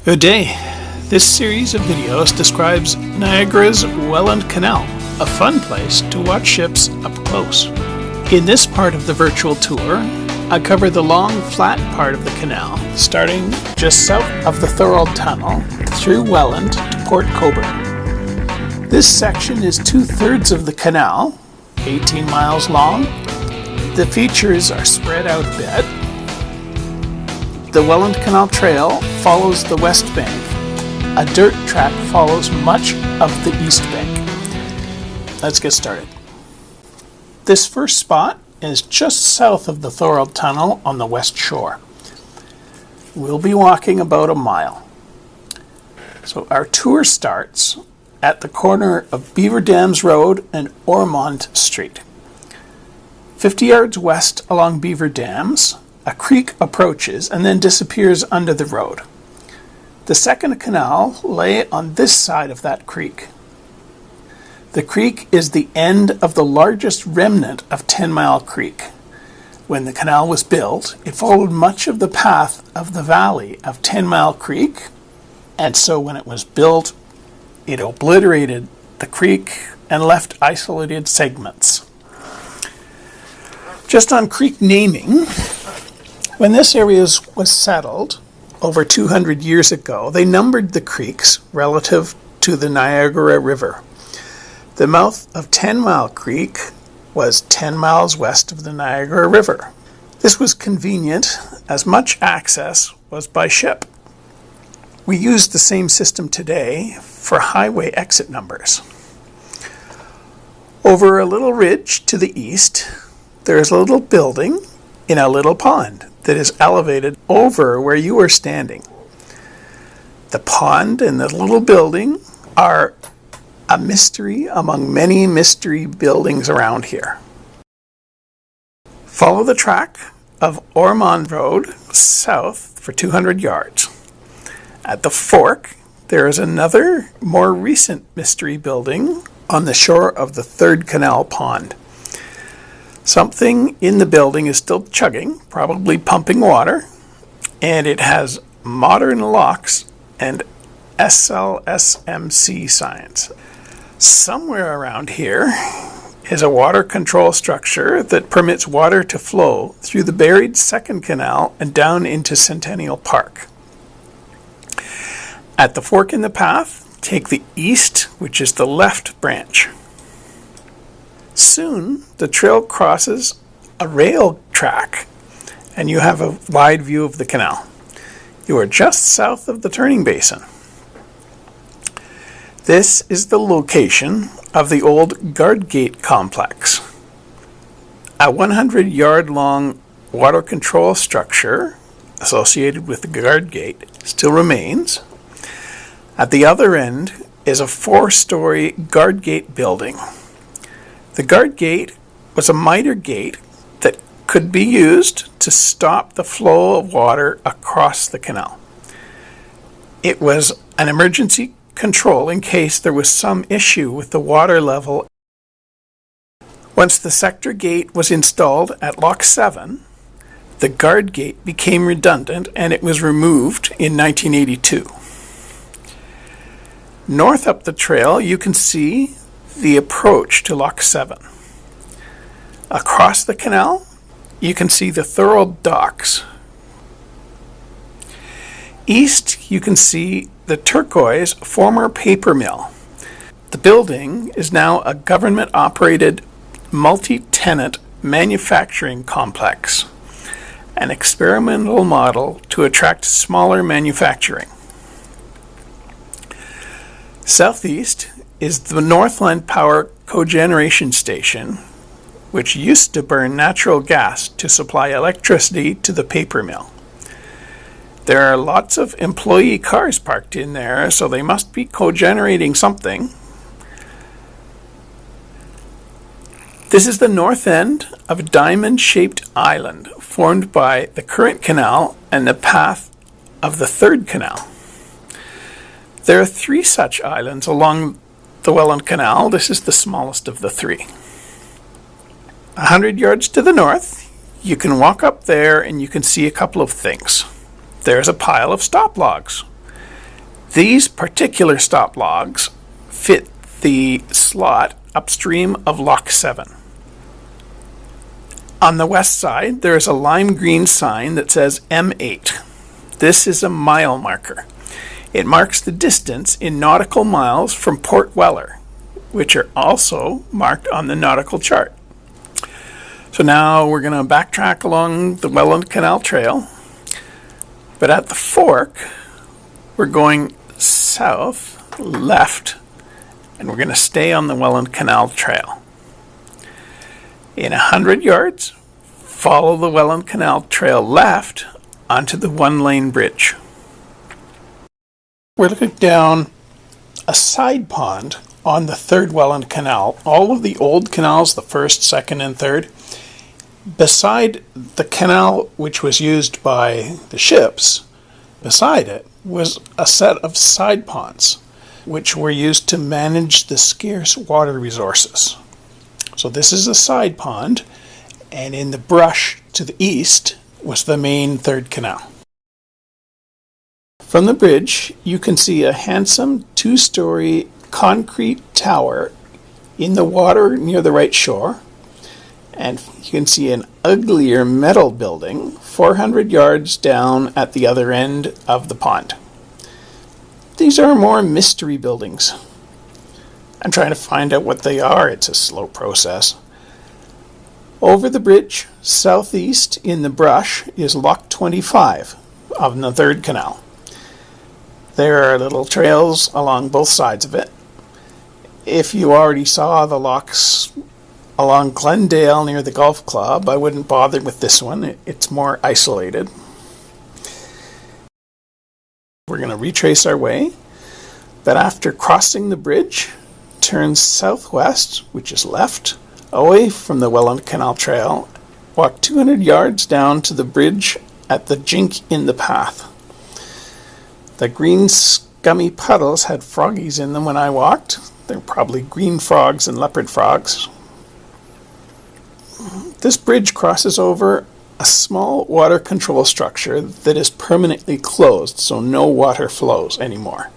Good day. This series of videos describes Niagara's Welland Canal, a fun place to watch ships up close. In this part of the virtual tour, I cover the long, flat part of the canal, starting just south of the Thorold tunnel through Welland to Port Colborne. This section is 2/3 of the canal, 18 miles long. The features are spread out a bit. The Welland Canal Trail follows the west bank. A dirt track follows much of the east bank. Let's get started. This first spot is just south of the Thorold Tunnel on the west shore. We'll be walking about a mile. So our tour starts at the corner of Beaver Dams Road and Ormond Street. 50 yards west along Beaver Dams, a creek approaches and then disappears under the road. The second canal lay on this side of that creek. The creek is the end of the largest remnant of 10 Mile Creek. When the canal was built, it followed much of the path of the valley of 10 Mile Creek, and so when it was built, it obliterated the creek and left isolated segments. Just on creek naming, when this area was settled over 200 years ago, they numbered the creeks relative to the Niagara River. The mouth of 10 Mile Creek was 10 miles west of the Niagara River. This was convenient as much access was by ship. We use the same system today for highway exit numbers. Over a little ridge to the east, there is a little building in a little pond that is elevated over where you are standing. The pond and the little building are a mystery among many mystery buildings around here. Follow the track of Ormond Road south for 200 yards. At the fork, there is another more recent mystery building on the shore of the third canal pond. Something in the building is still chugging, probably pumping water, and it has modern locks and SLSMC signs. Somewhere around here is a water control structure that permits water to flow through the buried second canal and down into Centennial Park. At the fork in the path, take the east, which is the left branch. Soon, the trail crosses a rail track, and you have a wide view of the canal. You are just south of the turning basin. This is the location of the old guard gate complex. A 100-yard-long water control structure associated with the guard gate still remains. At the other end is a 4-story guard gate building. The guard gate was a miter gate that could be used to stop the flow of water across the canal. It was an emergency control in case there was some issue with the water level. Once the sector gate was installed at Lock 7, the guard gate became redundant and it was removed in 1982. North up the trail, you can see the approach to Lock 7. Across the canal, you can see the Thorold docks. East, you can see the turquoise former Papermill. The building is now a government-operated multi-tenant manufacturing complex, an experimental model to attract smaller manufacturing. Southeast is the Northland Power cogeneration station, which used to burn natural gas to supply electricity to the paper mill. There are lots of employee cars parked in there, so they must be cogenerating something. This is the north end of a diamond-shaped island formed by the current canal and the path of the third canal. There are 3 such islands along the Welland Canal. This is the smallest of the 3. 100 yards to the north, you can walk up there and you can see a couple of things. There's a pile of stop logs. These particular stop logs fit the slot upstream of Lock 7. On the west side, there is a lime green sign that says M8. This is a mile marker. It marks the distance in nautical miles from Port Weller, which are also marked on the nautical chart. So now we're going to backtrack along the Welland Canal Trail, but at the fork, we're going south, left, and we're going to stay on the Welland Canal Trail. In 100 yards, follow the Welland Canal Trail left onto the one-lane bridge. We're looking down a side pond on the third Welland Canal. All of the old canals, the first, second, and third, beside the canal which was used by the ships, beside it was a set of side ponds which were used to manage the scarce water resources. So this is a side pond, and in the brush to the east was the main third canal. From the bridge, you can see a handsome two-story concrete tower in the water near the right shore, and you can see an uglier metal building 400 yards down at the other end of the pond. These are more mystery buildings. I'm trying to find out what they are. It's a slow process. Over the bridge, southeast in the brush, is Lock 25 of the third canal. There are little trails along both sides of it. If you already saw the locks along Glendale near the golf club, I wouldn't bother with this one. It's more isolated. We're going to retrace our way, but after crossing the bridge, turn southwest, which is left, away from the Welland Canal Trail, walk 200 yards down to the bridge at the jink in the path. The green scummy puddles had froggies in them when I walked. They're probably green frogs and leopard frogs. This bridge crosses over a small water control structure that is permanently closed, so no water flows anymore.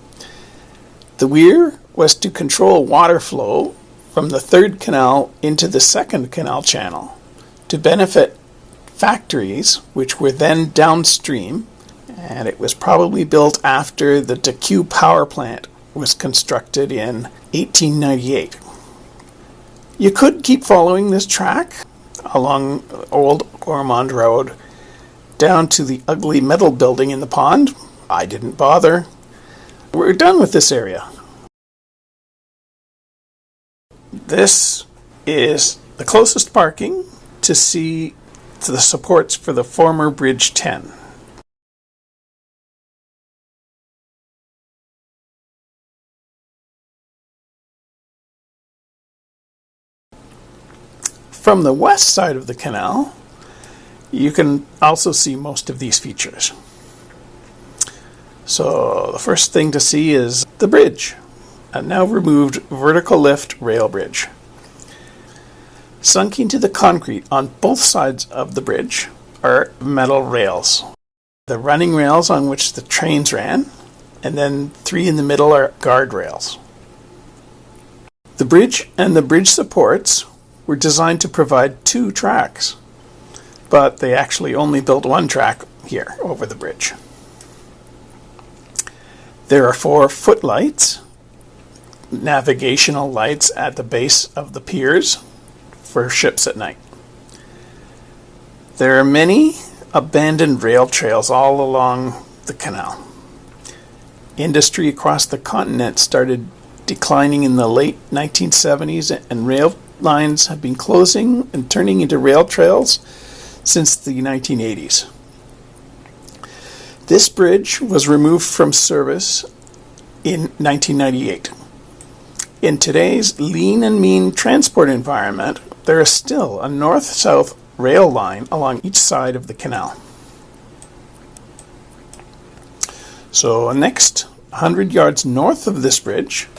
The weir was to control water flow from the third canal into the second canal channel to benefit factories which were then downstream, and it was probably built after the DeQ power plant was constructed in 1898. You could keep following this track along Old Ormond Road down to the ugly metal building in the pond. I didn't bother. We're done with this area. This is the closest parking to see to the supports for the former Bridge 10. From the west side of the canal, you can also see most of these features. So the first thing to see is the bridge, a now removed vertical lift rail bridge. Sunk into the concrete on both sides of the bridge are metal rails. The running rails on which the trains ran, and then 3 in the middle are guardrails. The bridge and the bridge supports were designed to provide 2 tracks, but they actually only built 1 track here over the bridge. There are 4 footlights, navigational lights at the base of the piers for ships at night. There are many abandoned rail trails all along the canal. Industry across the continent started declining in the late 1970s, and rail lines have been closing and turning into rail trails since the 1980s. This bridge was removed from service in 1998. In today's lean and mean transport environment, there is still a north-south rail line along each side of the canal. So next, 100 yards north of this bridge,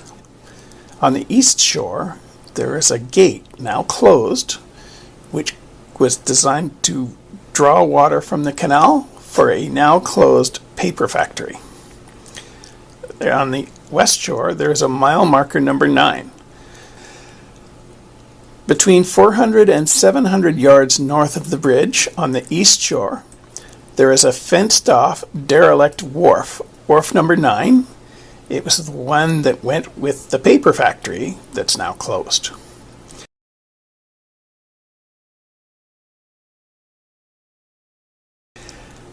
on the east shore, there is a gate, now closed, which was designed to draw water from the canal for a now closed paper factory. on the west shore, there is a mile marker number 9. Between 400 and 700 yards north of the bridge on the east shore, there is a fenced-off derelict wharf, wharf number 9. It was the one that went with the paper factory that's now closed.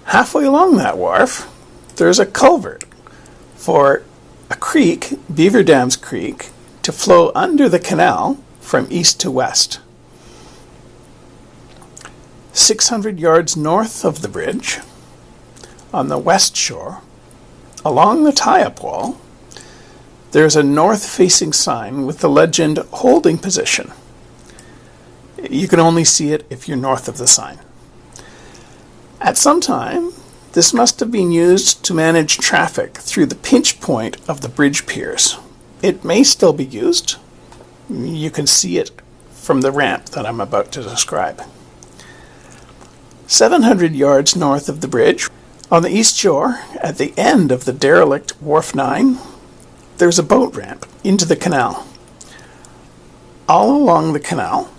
Halfway along that wharf, there's a culvert for a creek, Beaver Dams Creek, to flow under the canal from east to west. 600 yards north of the bridge, on the west shore, along the tie-up wall, there's a north-facing sign with the legend "Holding Position." You can only see it if you're north of the sign. At some time, this must have been used to manage traffic through the pinch point of the bridge piers. It may still be used. You can see it from the ramp that I'm about to describe. 700 yards north of the bridge, on the east shore, at the end of the derelict Wharf 9, there's a boat ramp into the canal. All along the canal,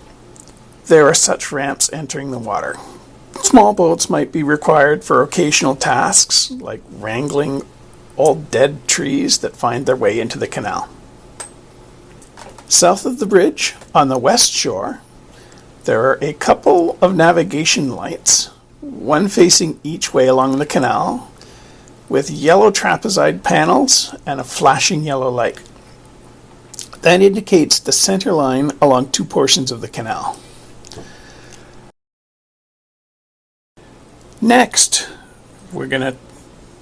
there are such ramps entering the water. Small boats might be required for occasional tasks, like wrangling old dead trees that find their way into the canal. South of the bridge, on the west shore, there are a couple of navigation lights, one facing each way along the canal, with yellow trapezoid panels and a flashing yellow light. That indicates the center line along two portions of the canal. Next, we're going to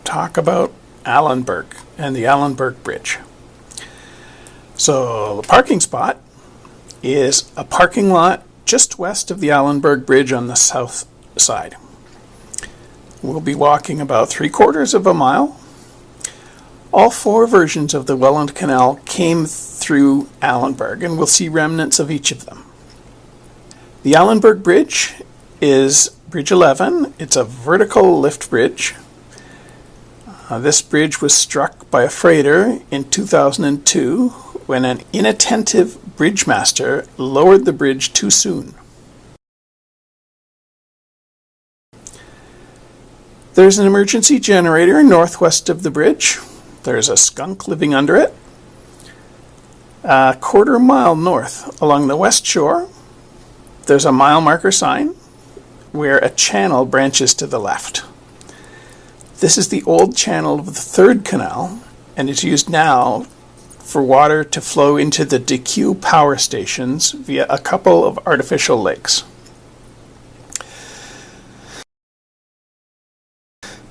talk about Allanburg and the Allanburg Bridge. So the parking spot is a parking lot just west of the Allanburg Bridge on the south side. We'll be walking about 3/4 of a mile. All 4 versions of the Welland Canal came through Allanburg, and we'll see remnants of each of them. The Allanburg Bridge is Bridge 11. It's a vertical lift bridge. This bridge was struck by a freighter in 2002 when an inattentive bridge master lowered the bridge too soon. There's an emergency generator northwest of the bridge. There's a skunk living under it. A 1/4 mile north along the west shore, there's a mile marker sign where a channel branches to the left. This is the old channel of the 3rd canal, and it's used now for water to flow into the DQ power stations via a couple of artificial lakes.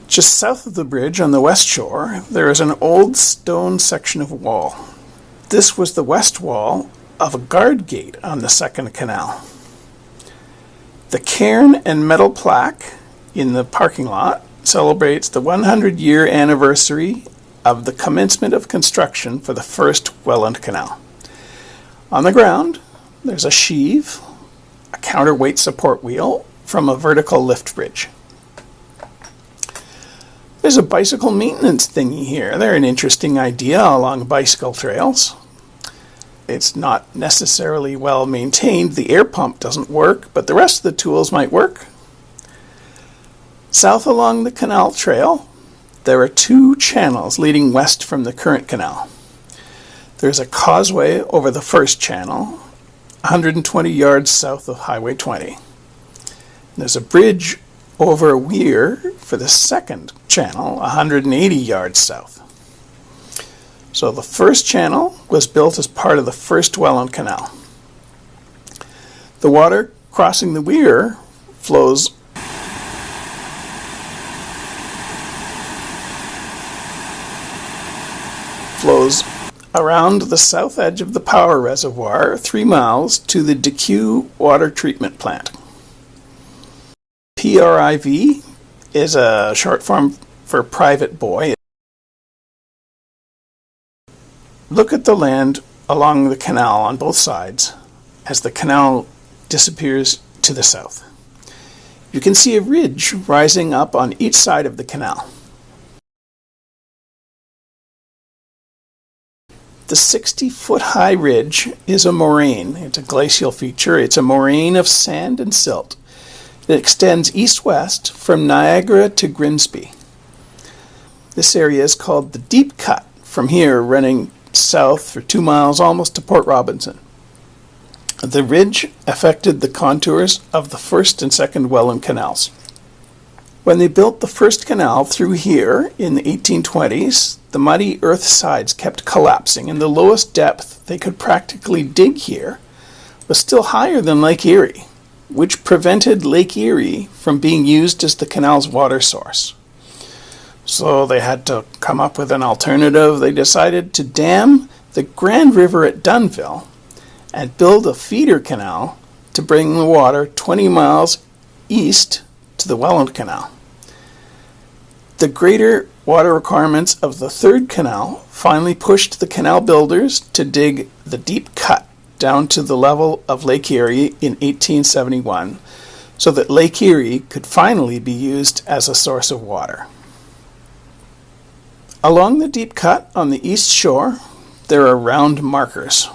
Just south of the bridge on the west shore, there is an old stone section of wall. This was the west wall of a guard gate on the 2nd canal. The cairn and metal plaque in the parking lot celebrates the 100-year anniversary of the commencement of construction for the first Welland Canal. On the ground, there's a sheave, a counterweight support wheel from a vertical lift bridge. There's a bicycle maintenance thingy here. They're an interesting idea along bicycle trails. It's not necessarily well maintained. The air pump doesn't work, but the rest of the tools might work. South along the canal trail, there are 2 channels leading west from the current canal. There's a causeway over the first channel, 120 yards south of Highway 20. There's a bridge over a weir for the second channel, 180 yards south. So the first channel was built as part of the first Welland Canal. The water crossing the weir flows around the south edge of the power reservoir 3 miles to the DQ water treatment plant. PRIV is a short form for private boy. Look at the land along the canal on both sides as the canal disappears to the south. You can see a ridge rising up on each side of the canal. The 60-foot-high ridge is a moraine. It's a glacial feature. It's a moraine of sand and silt that extends east-west from Niagara to Grimsby. This area is called the Deep Cut, from here running south for 2 miles almost to Port Robinson. The ridge affected the contours of the first and second Welland canals. When they built the first canal through here in the 1820s, the muddy earth sides kept collapsing, and the lowest depth they could practically dig here was still higher than Lake Erie, which prevented Lake Erie from being used as the canal's water source. So they had to come up with an alternative. They decided to dam the Grand River at Dunnville and build a feeder canal to bring the water 20 miles east to the Welland Canal. The greater water requirements of the third canal finally pushed the canal builders to dig the Deep Cut down to the level of Lake Erie in 1871, so that Lake Erie could finally be used as a source of water. Along the Deep Cut on the east shore, there are round markers.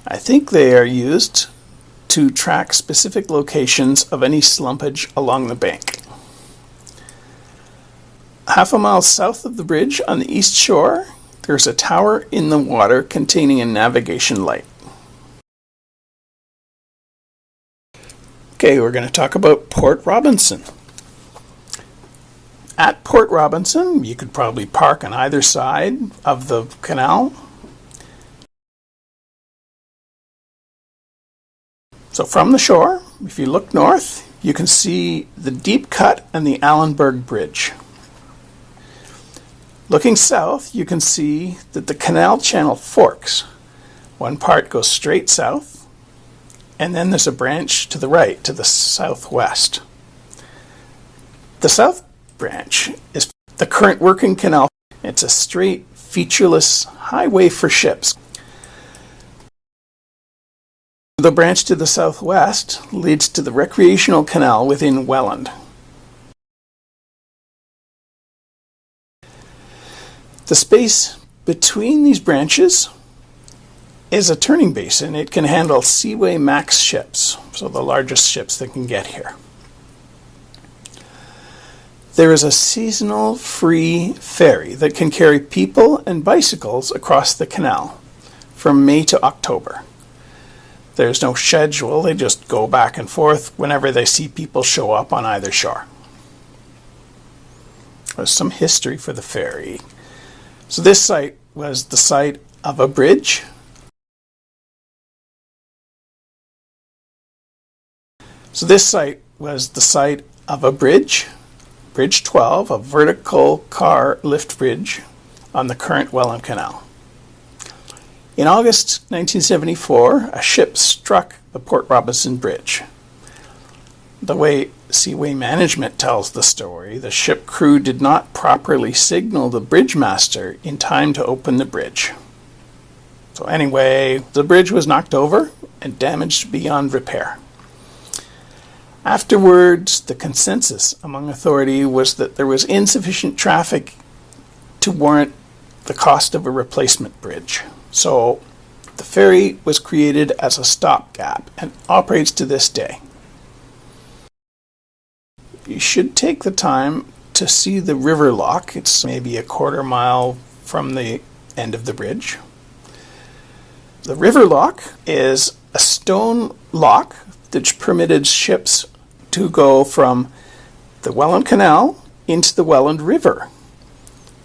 I think they are used to track specific locations of any slumpage along the bank. Half a mile south of the bridge on the east shore, there's a tower in the water containing a navigation light. Okay, we're going to talk about Port Robinson. At Port Robinson, you could probably park on either side of the canal. So from the shore, if you look north, you can see the Deep Cut and the Allanburg Bridge. Looking south, you can see that the canal channel forks. One part goes straight south, and then there's a branch to the right, to the southwest. The south branch is the current working canal. It's a straight, featureless highway for ships. The branch to the southwest leads to the Recreational Canal within Welland. The space between these branches is a turning basin. It can handle Seaway Max ships, so the largest ships that can get here. There is a seasonal free ferry that can carry people and bicycles across the canal from May to October. There's no schedule, they just go back and forth whenever they see people show up on either shore. There's some history for the ferry. So this site was the site of a bridge. Bridge 12, a vertical car lift bridge on the current Welland Canal. In August 1974, a ship struck the Port Robinson Bridge. The way Seaway Management tells the story, the ship crew did not properly signal the bridge master in time to open the bridge. So anyway, the bridge was knocked over and damaged beyond repair. Afterwards, the consensus among authority was that there was insufficient traffic to warrant the cost of a replacement bridge. So the ferry was created as a stopgap and operates to this day. You should take the time to see the river lock. It's maybe a quarter mile from the end of the bridge. The river lock is a stone lock that permitted ships to go from the Welland Canal into the Welland River.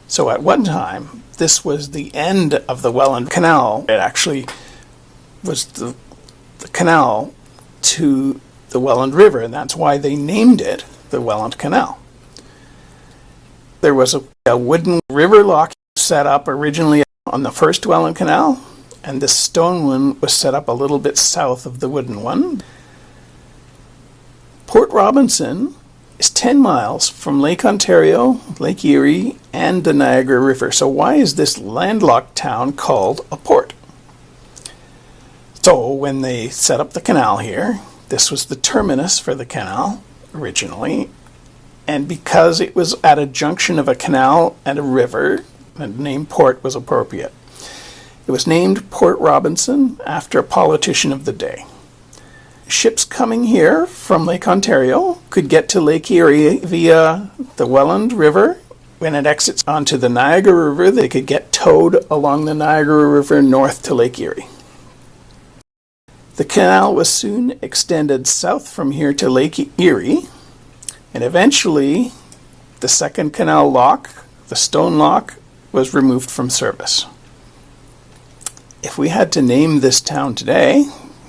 So at one time, this was the end of the Welland Canal. It actually was the canal to the Welland River, and that's why they named it the Welland Canal. There was a wooden river lock set up originally on the first Welland Canal, and this stone one was set up a little bit south of the wooden one. Port Robinson is 10 miles from Lake Ontario, Lake Erie, and the Niagara River. So why is this landlocked town called a port? So when they set up the canal here, this was the terminus for the canal originally, and because it was at a junction of a canal and a river, the name port was appropriate. It was named Port Robinson after a politician of the day. Ships coming here from Lake Ontario could get to Lake Erie via the Welland River. When it exits onto the Niagara River, they could get towed along the Niagara River north to Lake Erie. The canal was soon extended south from here to Lake Erie, and eventually the second canal lock, the stone lock, was removed from service. If we had to name this town today,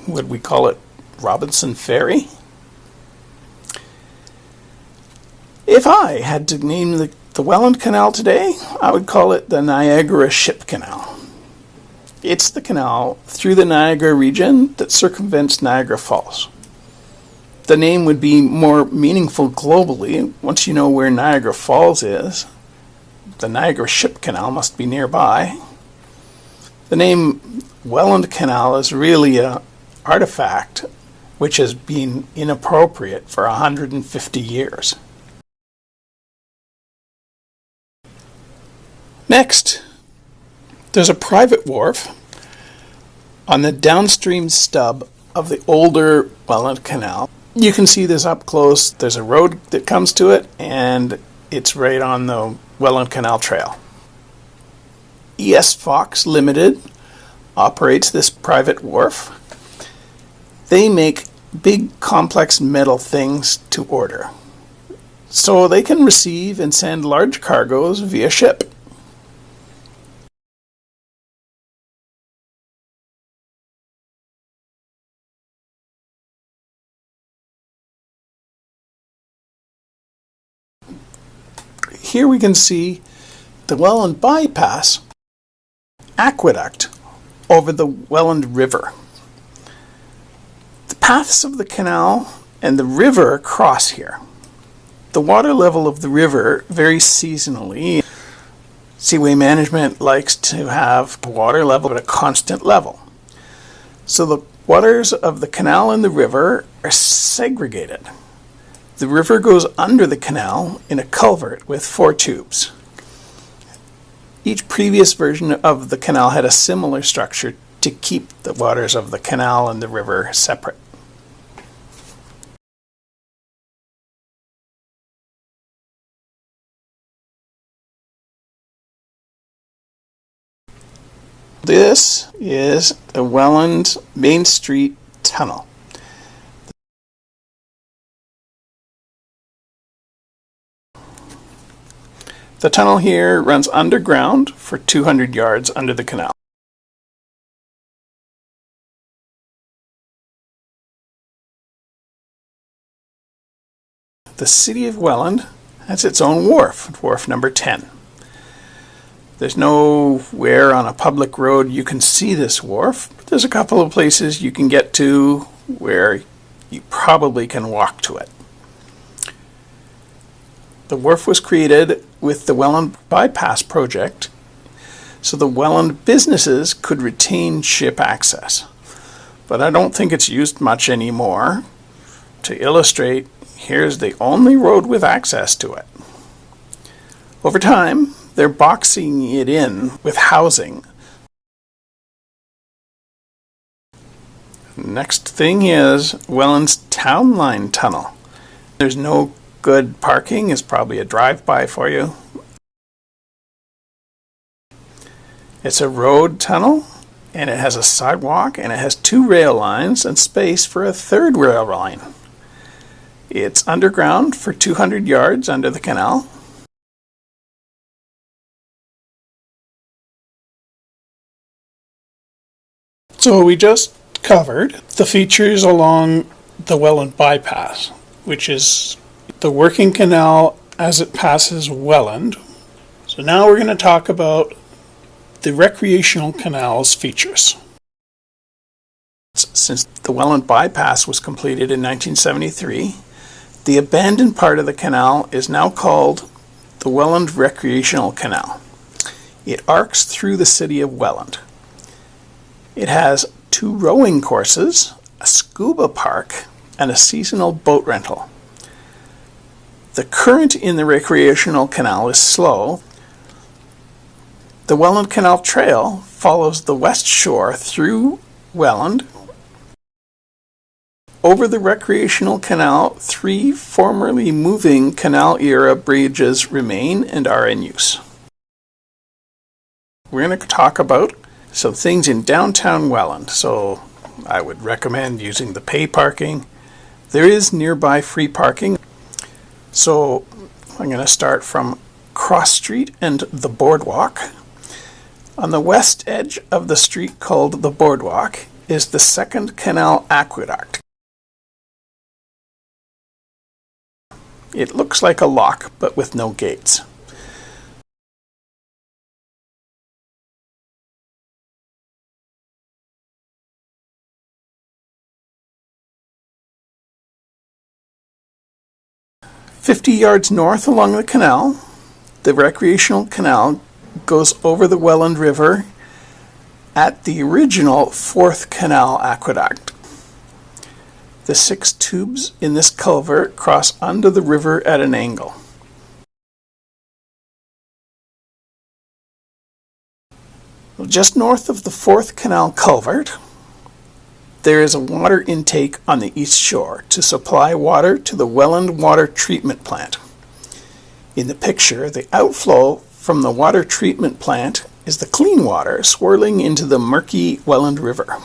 would we call it Robinson Ferry? If I had to name the Welland Canal today, I would call it the Niagara Ship Canal. It's the canal through the Niagara region that circumvents Niagara Falls. The name would be more meaningful globally once you know where Niagara Falls is. The Niagara Ship Canal must be nearby. The name Welland Canal is really an artifact which has been inappropriate for 150 years. Next, there's a private wharf on the downstream stub of the older Welland Canal. You can see this up close. There's a road that comes to it, and it's right on the Welland Canal Trail. ES Fox Limited operates this private wharf. They make big complex metal things to order, so they can receive and send large cargoes via ship. Here we can see the Welland Bypass aqueduct over the Welland River. The paths of the canal and the river cross here. The water level of the river varies seasonally. Seaway management likes to have water level at a constant level. So the waters of the canal and the river are segregated. The river goes under the canal in a culvert with 4 tubes. Each previous version of the canal had a similar structure to keep the waters of the canal and the river separate. This is the Welland Main Street Tunnel. The tunnel here runs underground for 200 yards under the canal. The city of Welland has its own wharf, wharf number 10. There's nowhere on a public road you can see this wharf, but there's a couple of places you can get to where you probably can walk to it. The wharf was created with the Welland Bypass project so the Welland businesses could retain ship access. But I don't think it's used much anymore. To illustrate, here's the only road with access to it. Over time, they're boxing it in with housing. Next thing is Welland's Town Line Tunnel. There's no good parking, is probably a drive-by for you. It's a road tunnel, and it has a sidewalk, and it has 2 rail lines and space for a 3rd rail line. It's underground for 200 yards under the canal. So we just covered the features along the Welland Bypass, which is the working canal as it passes Welland. So now we're going to talk about the recreational canal's features. Since the Welland Bypass was completed in 1973, the abandoned part of the canal is now called the Welland Recreational Canal. It arcs through the city of Welland. It has 2 rowing courses, a scuba park, and a seasonal boat rental. The current in the recreational canal is slow. The Welland Canal Trail follows the west shore through Welland. Over the Recreational Canal, 3 formerly moving canal-era bridges remain and are in use. We're going to talk about some things in downtown Welland, so I would recommend using the pay parking. There is nearby free parking, so I'm going to start from Cross Street and the Boardwalk. On the west edge of the street called the Boardwalk is the Second Canal Aqueduct. It looks like a lock, but with no gates. "50 yards north along the canal, the Recreational Canal goes over the Welland River at the original 4th Canal Aqueduct. The 6 tubes in this culvert cross under the river at an angle. Just north of the 4th Canal culvert, there is a water intake on the east shore to supply water to the Welland Water Treatment Plant. In the picture, the outflow from the water treatment plant is the clean water swirling into the murky Welland River.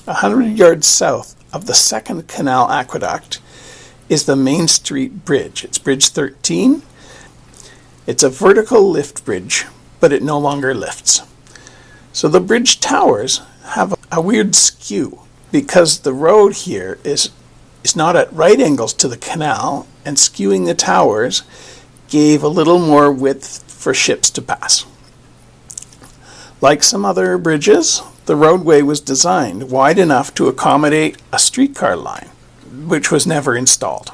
100 yards south of the 2nd Canal Aqueduct is the Main Street Bridge. It's Bridge 13. It's a vertical lift bridge, but it no longer lifts. So the bridge towers have a weird skew because the road here is not at right angles to the canal, and skewing the towers gave a little more width for ships to pass. Like some other bridges, the roadway was designed wide enough to accommodate a streetcar line, which was never installed.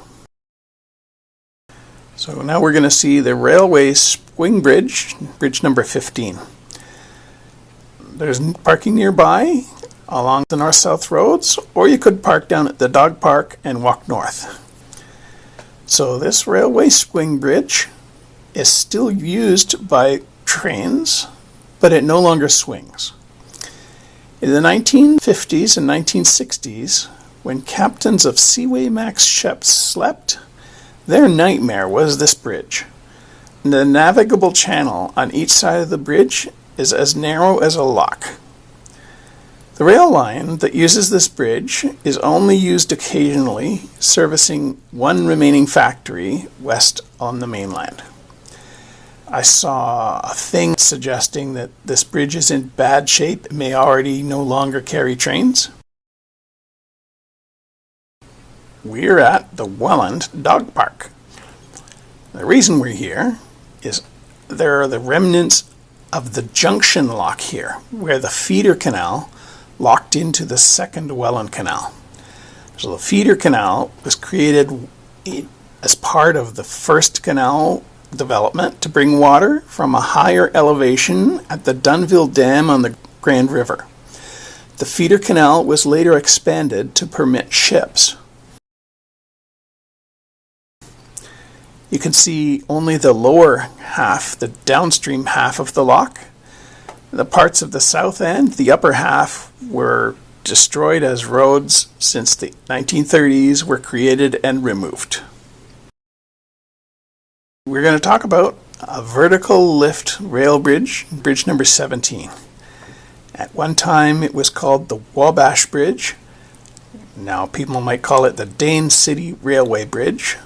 So now we're going to see the railway swing bridge, bridge number 15. There's parking nearby along the north-south roads, or you could park down at the dog park and walk north. So this railway swing bridge is still used by trains, but it no longer swings. In the 1950s and 1960s, when captains of Seaway-Max ships slept, their nightmare was this bridge. The navigable channel on each side of the bridge is as narrow as a lock. The rail line that uses this bridge is only used occasionally, servicing one remaining factory west on the mainland. I saw a thing suggesting that this bridge is in bad shape and may already no longer carry trains. We're at the Welland Dog Park. The reason we're here is there are the remnants of the junction lock here, where the feeder canal locked into the 2nd Welland Canal. So the feeder canal was created as part of the 1st canal development to bring water from a higher elevation at the Dunville Dam on the Grand River. The feeder canal was later expanded to permit ships. You can see only the lower half, the downstream half of the lock. The parts of the south end, the upper half, were destroyed as roads since the 1930s were created and removed. We're going to talk about a vertical lift rail bridge, bridge number 17. At one time it was called the Wabash Bridge. Now people might call it the Dane City Railway Bridge.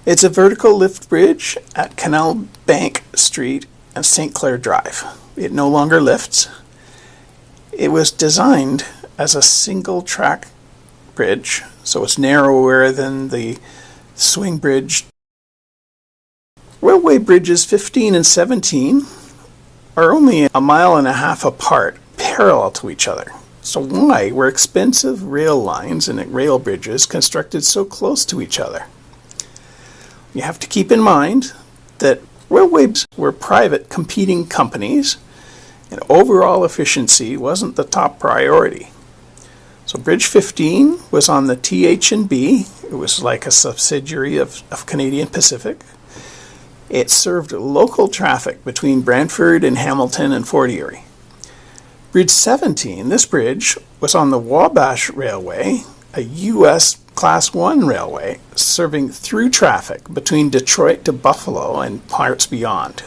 It's a vertical lift bridge at Canal Bank Street and St. Clair Drive. It no longer lifts. It was designed as a single track bridge, so it's narrower than the swing bridge. Railway bridges 15 and 17 are only 1.5 miles apart, parallel to each other. So why were expensive rail lines and rail bridges constructed so close to each other? You have to keep in mind that railways were private competing companies, and overall efficiency wasn't the top priority. So Bridge 15 was on the TH&B. It was like a subsidiary of Canadian Pacific. It served local traffic between Brantford and Hamilton and Fort Erie. Bridge 17, this bridge was on the Wabash Railway, a U.S. Class 1 railway serving through traffic between Detroit to Buffalo and parts beyond.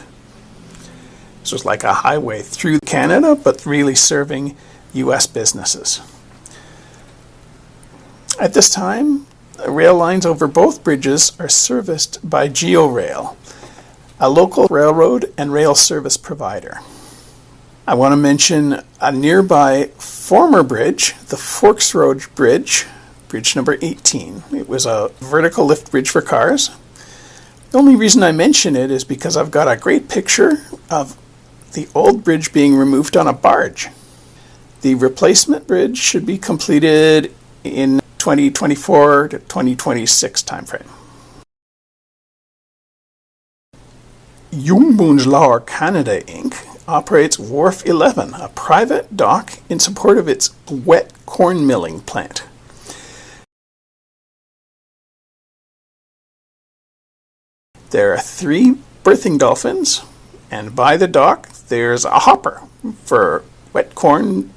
This was like a highway through Canada, but really serving U.S. businesses. At this time, the rail lines over both bridges are serviced by GeoRail, a local railroad and rail service provider. I want to mention a nearby former bridge, the Forks Road Bridge, bridge number 18. It was a vertical lift bridge for cars. The only reason I mention it is because I've got a great picture of the old bridge being removed on a barge. The replacement bridge should be completed in 2024 to 2026 timeframe. Junbunzlauer Canada Inc. operates Wharf 11, a private dock in support of its wet corn milling plant. There are 3 berthing dolphins, and by the dock there's a hopper for wet corn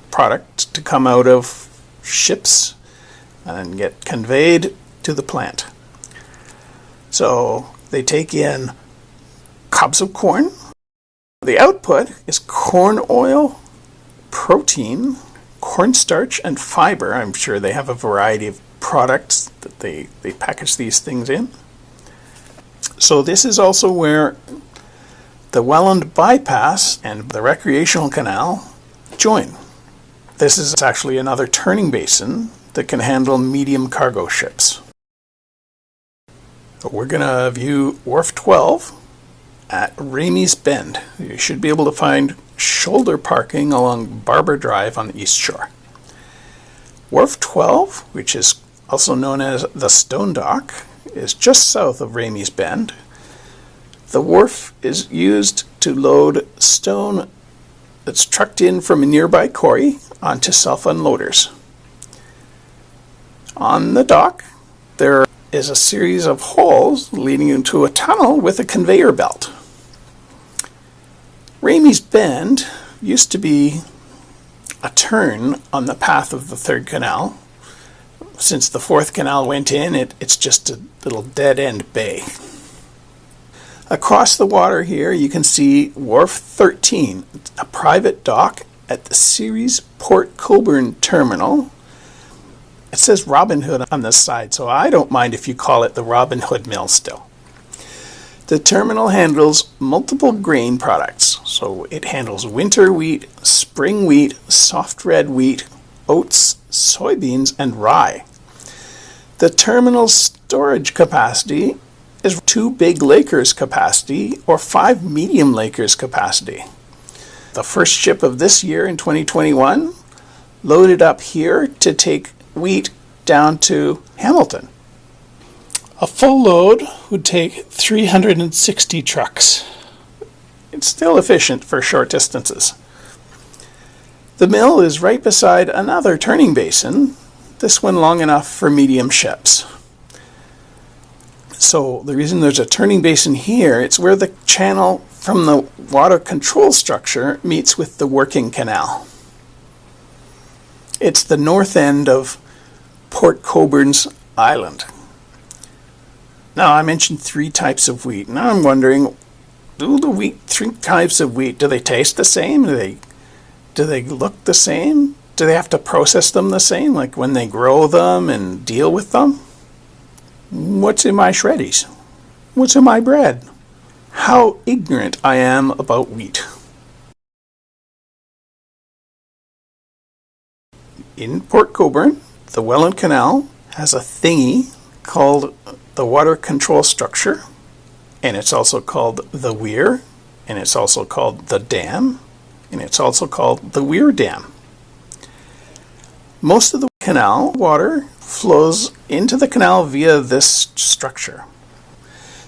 product to come out of ships and get conveyed to the plant. So they take in cobs of corn. The output is corn oil, protein, cornstarch, and fiber. I'm sure they have a variety of products that they package these things in. So this is also where the Welland Bypass and the Recreational Canal join. This is actually another turning basin that can handle medium cargo ships. We're going to view Wharf 12 at Ramey's Bend. You should be able to find shoulder parking along Barber Drive on the East Shore. Wharf 12, which is also known as the Stone Dock, is just south of Ramey's Bend. The wharf is used to load stone that's trucked in from a nearby quarry onto self-unloaders. On the dock, there is a series of holes leading into a tunnel with a conveyor belt. Ramey's Bend used to be a turn on the path of the third canal. Since the fourth canal went in, it's just a little dead-end bay. Across the water here, you can see Wharf 13, a private dock at the Ceres Port Colborne terminal. It says Robin Hood on this side, so I don't mind if you call it the Robin Hood Mill still. The terminal handles multiple grain products, so it handles winter wheat, spring wheat, soft red wheat, oats, soybeans, and rye. The terminal's storage capacity is 2 big Lakers capacity or 5 medium Lakers capacity. The first ship of this year in 2021 loaded up here to take wheat down to Hamilton. A full load would take 360 trucks. It's still efficient for short distances. The mill is right beside another turning basin, this one long enough for medium ships. So the reason there's a turning basin here, it's where the channel from the water control structure meets with the working canal. It's the north end of Port Colborne's island. Now I mentioned 3 types of wheat. Now I'm wondering, do the wheat, 3 types of wheat, do they taste the same? Do they look the same? Do they have to process them the same, like when they grow them and deal with them? What's in my shreddies? What's in my bread? How ignorant I am about wheat. In Port Colborne, the Welland Canal has a thingy called the water control structure, and it's also called the weir, and it's also called the dam, and it's also called the weir dam. Most of the canal water flows into the canal via this structure.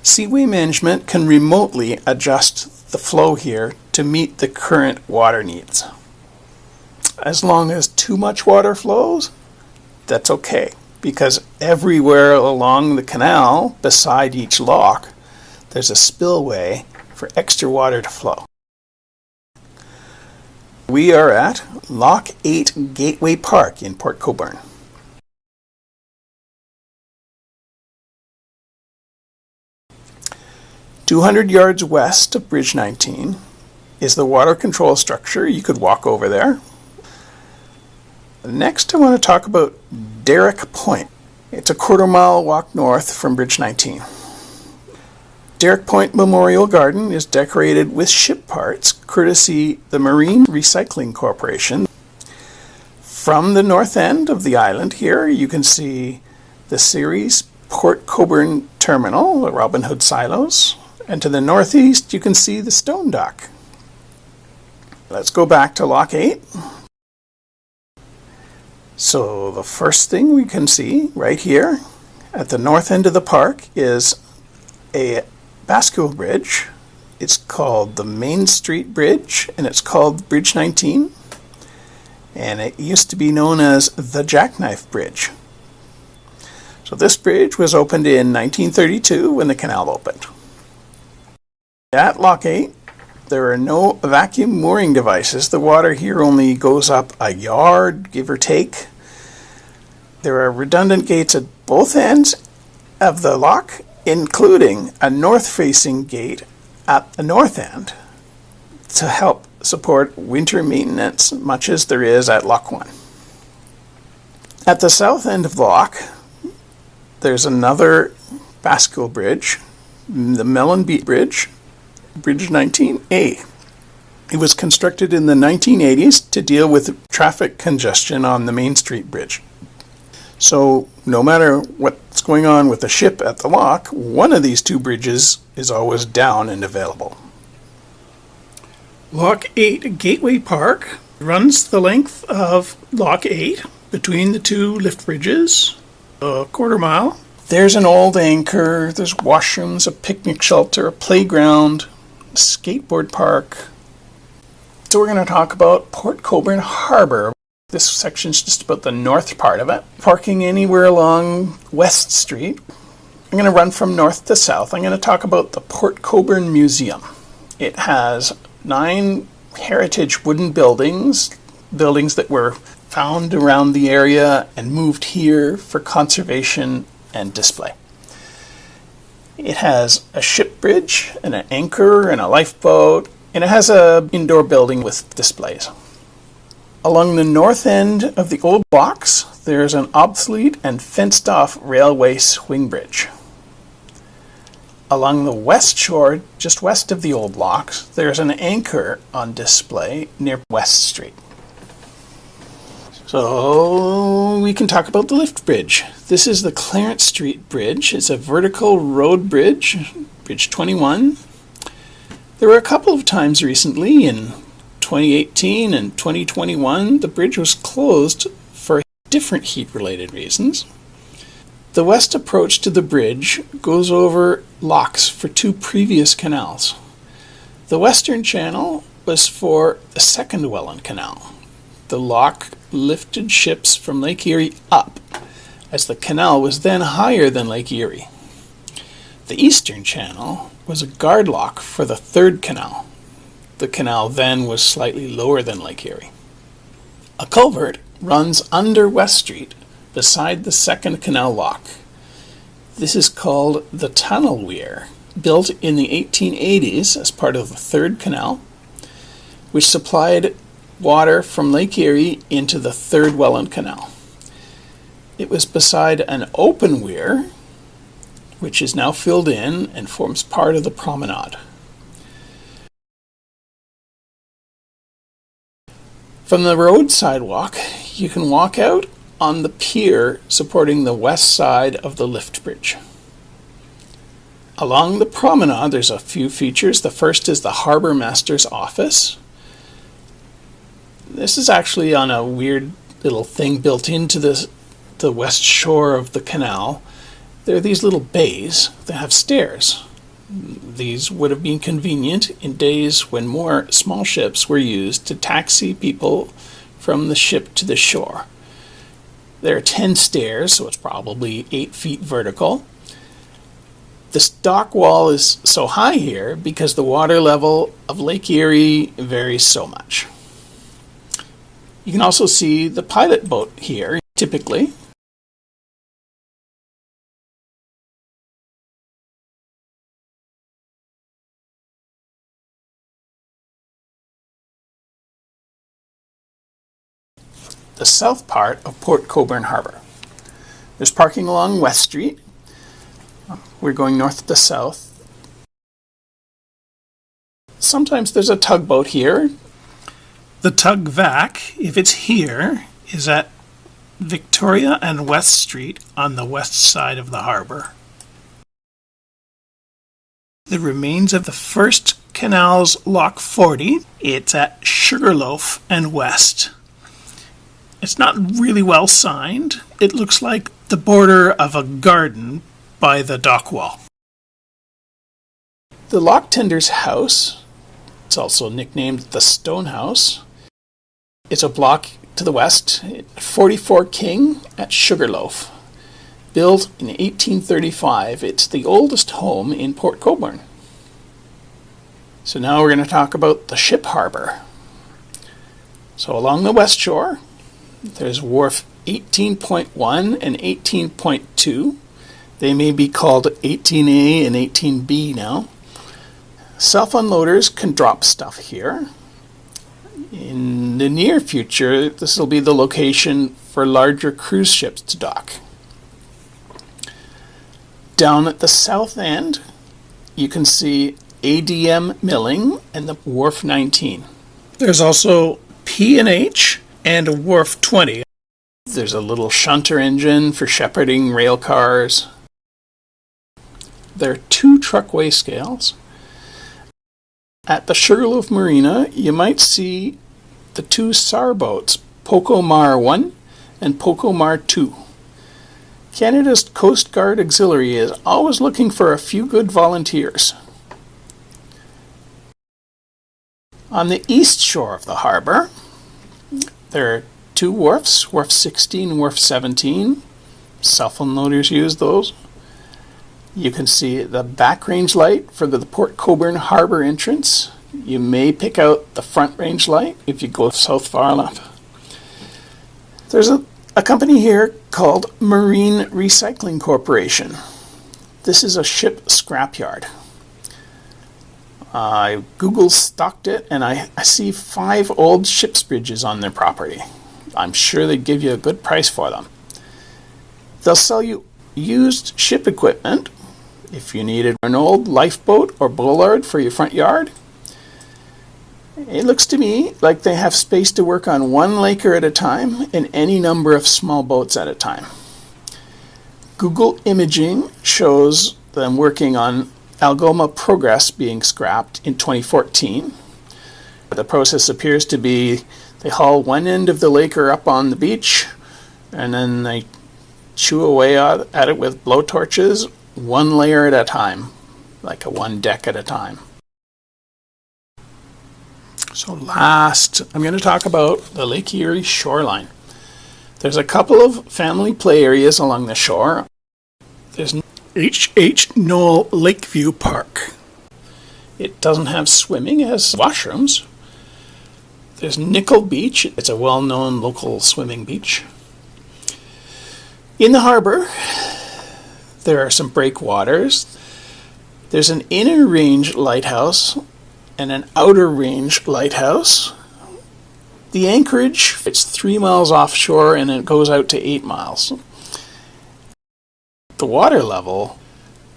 Seaway management can remotely adjust the flow here to meet the current water needs. As long as too much water flows, that's okay, because everywhere along the canal, beside each lock, there's a spillway for extra water to flow. We are at Lock 8 Gateway Park in Port Colborne. "200 yards west of Bridge 19 is the water control structure. You could walk over there. Next, I want to talk about Derrick Point. It's a quarter-mile walk north from Bridge 19. Derrick Point Memorial Garden is decorated with ship parts, courtesy the Marine Recycling Corporation. From the north end of the island here, you can see the Ceres Port Colborne Terminal, the Robin Hood Silos, and to the northeast you can see the Stone Dock. Let's go back to Lock 8. So the first thing we can see right here at the north end of the park is a bascule bridge. It's called the Main Street Bridge, and it's called Bridge 19, and it used to be known as the Jackknife Bridge. So this bridge was opened in 1932 when the canal opened. At Lock 8, there are no vacuum mooring devices. The water here only goes up a yard, give or take. There are redundant gates at both ends of the lock, including a north-facing gate at the north end to help support winter maintenance, much as there is at Lock 1. At the south end of the lock, there's another bascule bridge, the Welland Bridge, Bridge 19A. It was constructed in the 1980s to deal with traffic congestion on the Main Street Bridge. So no matter what's going on with the ship at the lock, one of these two bridges is always down and available. Lock 8 Gateway Park runs the length of Lock 8 between the two lift bridges, a quarter mile. There's an old anchor, there's washrooms, a picnic shelter, a playground, a skateboard park. So we're going to talk about Port Colborne Harbour. This section's just about the north part of it. Parking anywhere along West Street. I'm going to run from north to south. I'm going to talk about the Port Colborne Museum. It has 9 heritage wooden buildings that were found around the area and moved here for conservation and display. It has a ship bridge and an anchor and a lifeboat, and it has an indoor building with displays. Along the north end of the old blocks, there's an obsolete and fenced-off railway swing bridge. Along the west shore, just west of the old blocks, there's an anchor on display near West Street. So we can talk about the lift bridge. This is the Clarence Street Bridge. It's a vertical road bridge, Bridge 21. There were a couple of times recently in 2018 and 2021, the bridge was closed for different heat-related reasons. The west approach to the bridge goes over locks for 2 previous canals. The western channel was for the second Welland Canal. The lock lifted ships from Lake Erie up, as the canal was then higher than Lake Erie. The eastern channel was a guard lock for the third canal. The canal then was slightly lower than Lake Erie. A culvert runs under West Street beside the second canal lock. This is called the Tunnel Weir, built in the 1880s as part of the third canal, which supplied water from Lake Erie into the third Welland Canal. It was beside an open weir, which is now filled in and forms part of the promenade. From the road sidewalk, you can walk out on the pier supporting the west side of the lift bridge. Along the promenade, there's a few features. The first is the Harbour Master's office. This is actually on a weird little thing built into the west shore of the canal. There are these little bays that have stairs. These would have been convenient in days when more small ships were used to taxi people from the ship to the shore. There are 10 stairs, so it's probably 8 feet vertical. This dock wall is so high here because the water level of Lake Erie varies so much. You can also see the pilot boat here, typically. The south part of Port Colborne Harbour. There's parking along West Street. We're going north to south. Sometimes there's a tugboat here. The tug vac, if it's here, is at Victoria and West Street on the west side of the harbour. The remains of the first canal's Lock 40, it's at Sugarloaf and West. It's not really well signed. It looks like the border of a garden by the dock wall. The lock tender's house, it's also nicknamed the Stone House. It's a block to the west, 44 King at Sugarloaf. Built in 1835, it's the oldest home in Port Colborne. So now we're going to talk about the ship harbour. So along the west shore, there's wharf 18.1 and 18.2. They may be called 18A and 18B now. Self-unloaders can drop stuff here. In the near future, this will be the location for larger cruise ships to dock. Down at the south end, you can see ADM Milling and the Wharf 19. There's also P&H and Wharf 20. There's a little shunter engine for shepherding rail cars. There are 2 truckway scales. At the Sugarloaf Marina, you might see the 2 SAR boats, Pocomar 1 and Pocomar 2. Canada's Coast Guard Auxiliary is always looking for a few good volunteers. On the east shore of the harbour, there are 2 wharfs, Wharf 16 and Wharf 17. Self-unloaders use those. You can see the back range light for the Port Colborne Harbour entrance. You may pick out the front range light if you go south far enough. There's a company here called Marine Recycling Corporation. This is a ship scrapyard. Google stocked it, and I see 5 old ship's bridges on their property. I'm sure they'd give you a good price for them. They'll sell you used ship equipment if you needed an old lifeboat or bollard for your front yard. It looks to me like they have space to work on 1 laker at a time and any number of small boats at a time. Google imaging shows them working on Algoma Progress being scrapped in 2014. The process appears to be they haul one end of the laker up on the beach and then they chew away at it with blowtorches, 1 layer at a time, like a 1 deck at a time. So last, I'm going to talk about the Lake Erie shoreline. There's a couple of family play areas along the shore. There's H.H. Knoll Lakeview Park. It doesn't have swimming, it has washrooms. There's Nickel Beach. It's a well-known local swimming beach. In the harbour, there are some breakwaters. There's an inner range lighthouse and an outer range lighthouse. The anchorage, it's 3 miles offshore and it goes out to 8 miles. The water level,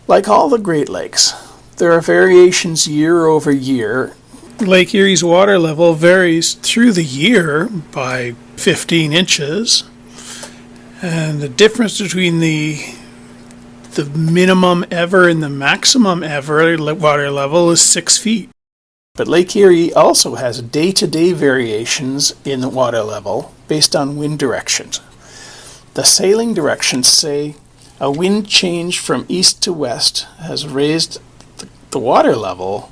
like all the Great Lakes, there are variations year over year. Lake Erie's water level varies through the year by 15 inches. And the difference between the minimum ever and the maximum ever water level is 6 feet. But Lake Erie also has day-to-day variations in the water level based on wind directions. The sailing directions say a wind change from east to west has raised the water level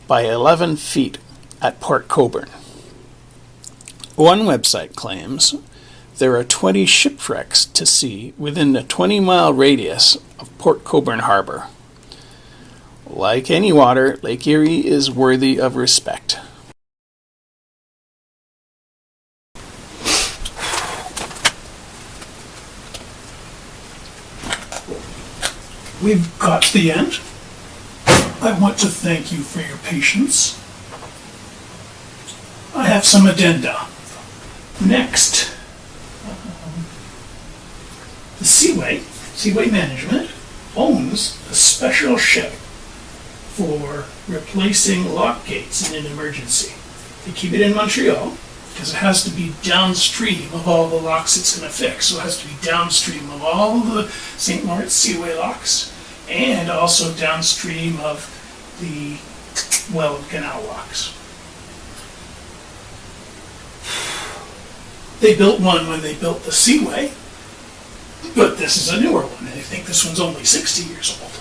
by 11 feet at Port Colborne. One website claims there are 20 shipwrecks to see within a 20-mile radius of Port Colborne Harbour. Like any water, Lake Erie is worthy of respect. We've got to the end. I want to thank you for your patience. I have some addenda. Next, the Seaway Management owns a special ship for replacing lock gates in an emergency. They keep it in Montreal because it has to be downstream of all the locks it's going to fix. So it has to be downstream of all the St. Lawrence Seaway locks and also downstream of the Welland Canal locks. They built one when they built the Seaway, but this is a newer one, and I think this one's only 60 years old.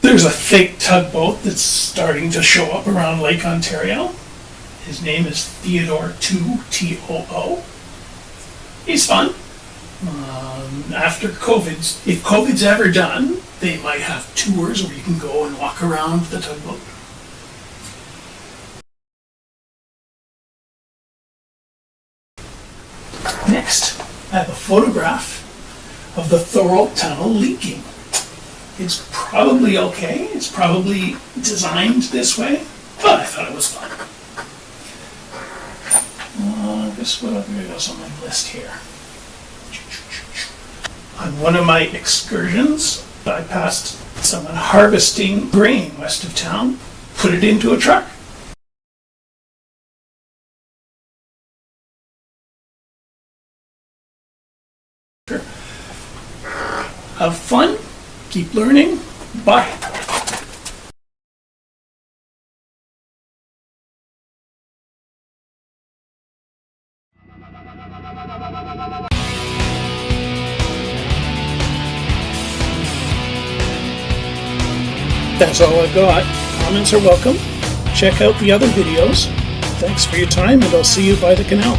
There's a fake tugboat that's starting to show up around Lake Ontario. His name is Theodore 2, T-O-O. He's fun. After COVID, if COVID's ever done, they might have tours where you can go and walk around the tugboat. Next, I have a photograph of the Thorold tunnel leaking. It's probably okay. It's probably designed this way, but I thought it was fun. Guess what other else on my list here? On one of my excursions, I passed someone harvesting grain west of town, put it into a truck. Have fun, keep learning, bye. That's all I've got. Comments are welcome. Check out the other videos. Thanks for your time, and I'll see you by the canal.